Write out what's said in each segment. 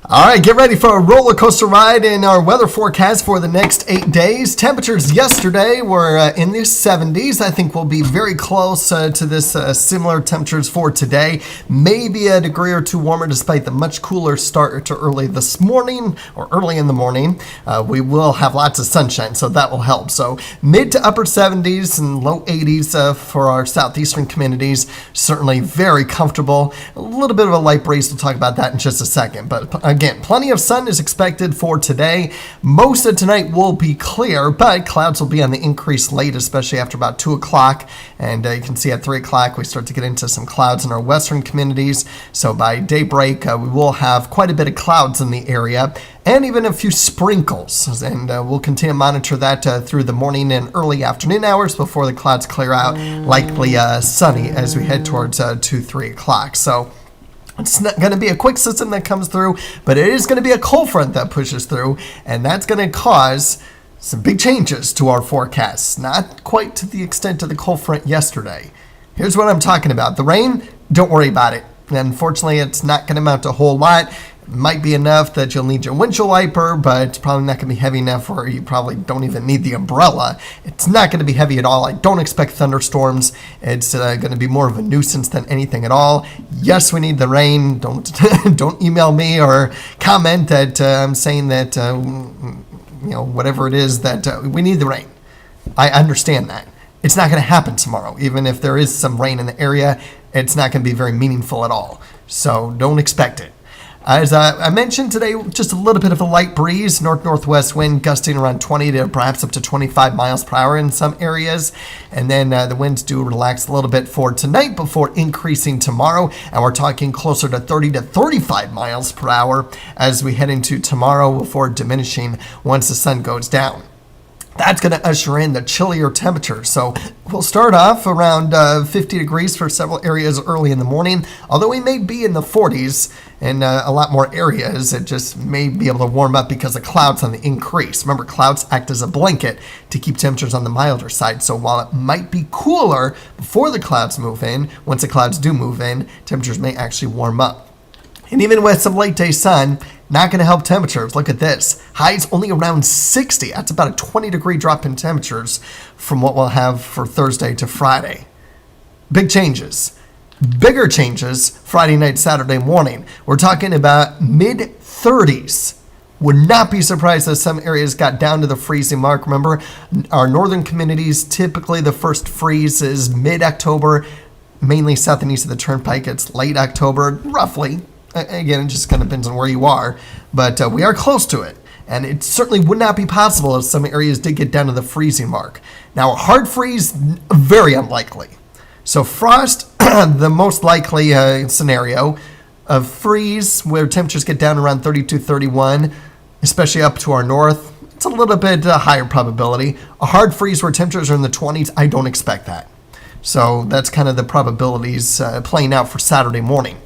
All right, get ready for a roller coaster ride in our weather forecast for the next 8 days. Temperatures yesterday were in the 70s. I think we'll be very close to this similar temperatures for today. Maybe a degree or two warmer despite the much cooler start to early this morning or early in the morning. We will have lots of sunshine, so that will help. So mid to upper 70s and low 80s for our southeastern communities. Certainly very comfortable. A little bit of a light breeze. We'll talk about that in just a second. But again, plenty of sun is expected for today. Most of tonight will be clear, but clouds will be on the increase late, especially after about 2 o'clock. And you can see at 3 o'clock, we start to get into some clouds in our western communities. So by daybreak, we will have quite a bit of clouds in the area and even a few sprinkles. And we'll continue to monitor that through the morning and early afternoon hours before the clouds clear out, likely sunny as we head towards 2, 3 o'clock. So it's not going to be a quick system that comes through, but it is going to be a cold front that pushes through, and that's going to cause some big changes to our forecasts. Not quite to the extent of the cold front yesterday. Here's what I'm talking about. The rain, don't worry about it. Unfortunately, it's not going to amount to a whole lot. It might be enough that you'll need your windshield wiper, but it's probably not going to be heavy enough where you probably don't even need the umbrella. It's not going to be heavy at all. I don't expect thunderstorms. It's going to be more of a nuisance than anything at all. Yes, we need the rain. Don't don't email me or comment that I'm saying that whatever it is that we need the rain. I understand that. It's not going to happen tomorrow. Even if there is some rain in the area, it's not going to be very meaningful at all. So don't expect it. As I mentioned today, just a little bit of a light breeze, north-northwest wind gusting around 20 to perhaps up to 25 miles per hour in some areas. And then the winds do relax a little bit for tonight before increasing tomorrow. And we're talking closer to 30 to 35 miles per hour as we head into tomorrow before diminishing once the sun goes down. That's going to usher in the chillier temperatures. So we'll start off around 50 degrees for several areas early in the morning, although we may be in the 40s in a lot more areas. It just may be able to warm up because the clouds on the increase. Remember, clouds act as a blanket to keep temperatures on the milder side. So while it might be cooler before the clouds move in, once the clouds do move in, temperatures may actually warm up. And even with some late day sun, not going to help temperatures. Look at this. Highs only around 60. That's about a 20-degree drop in temperatures from what we'll have for Thursday to Friday. Big changes. Bigger changes Friday night, Saturday morning. We're talking about mid-30s. Would not be surprised if some areas got down to the freezing mark. Remember, our northern communities, typically the first freeze is mid-October, mainly south and east of the Turnpike. It's late October, roughly. Again, it just kind of depends on where you are, but we are close to it. And it certainly would not be possible if some areas did get down to the freezing mark. Now, a hard freeze, very unlikely. So frost, the most likely scenario. A freeze where temperatures get down around 32, 31, especially up to our north, it's a little bit higher probability. A hard freeze where temperatures are in the 20s, I don't expect that. So that's kind of the probabilities playing out for Saturday morning.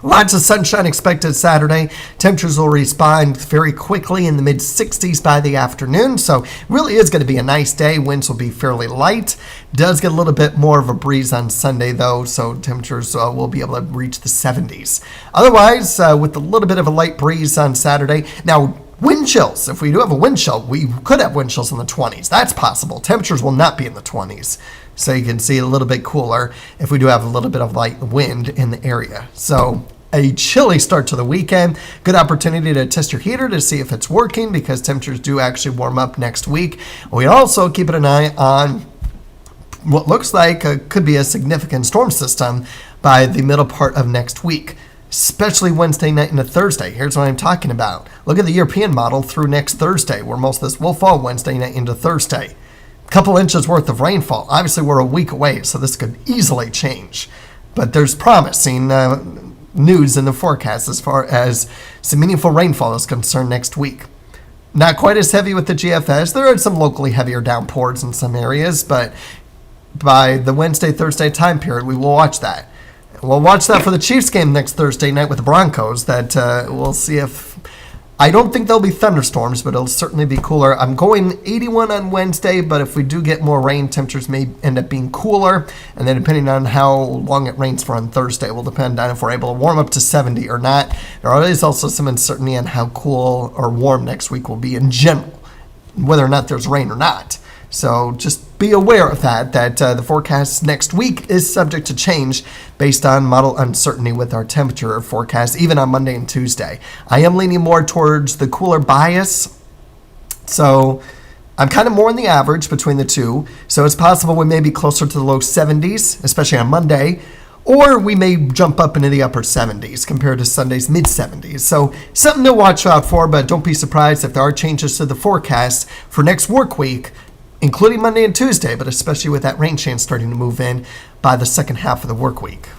Lots of sunshine expected Saturday. Temperatures will respond very quickly in the mid-60s by the afternoon. So really is going to be a nice day. Winds will be fairly light. Does get a little bit more of a breeze on Sunday, though, so temperatures will be able to reach the 70s. Otherwise, with a little bit of a light breeze on Saturday. Now, wind chills. If we do have a wind chill, we could have wind chills in the 20s. That's possible. Temperatures will not be in the 20s. So you can see a little bit cooler if we do have a little bit of light wind in the area. So a chilly start to the weekend. Good opportunity to test your heater to see if it's working because temperatures do actually warm up next week. We also keep an eye on what looks like could be a significant storm system by the middle part of next week, especially Wednesday night into Thursday. Here's what I'm talking about. Look at the European model through next Thursday, where most of this will fall Wednesday night into Thursday. Couple inches worth of rainfall. Obviously, we're a week away, so this could easily change. But there's promising news in the forecast as far as some meaningful rainfall is concerned next week. Not quite as heavy with the GFS. There are some locally heavier downpours in some areas, but by the Wednesday, Thursday time period, we will watch that. We'll watch that for the Chiefs game next Thursday night with the Broncos. That we'll see if I don't think there'll be thunderstorms, but it'll certainly be cooler. I'm going 81 on Wednesday, but if we do get more rain, temperatures may end up being cooler. And then depending on how long it rains for on Thursday will depend on if we're able to warm up to 70 or not. There is also some uncertainty on how cool or warm next week will be in general, whether or not there's rain or not. So just be aware of that the forecast next week is subject to change based on model uncertainty with our temperature forecast, even on Monday and Tuesday. I am leaning more towards the cooler bias, so I'm kind of more in the average between the two. So it's possible we may be closer to the low 70s, especially on Monday, or we may jump up into the upper 70s compared to Sunday's mid 70s. So something to watch out for, but don't be surprised if there are changes to the forecast for next work week, including Monday and Tuesday, but especially with that rain chance starting to move in by the second half of the work week.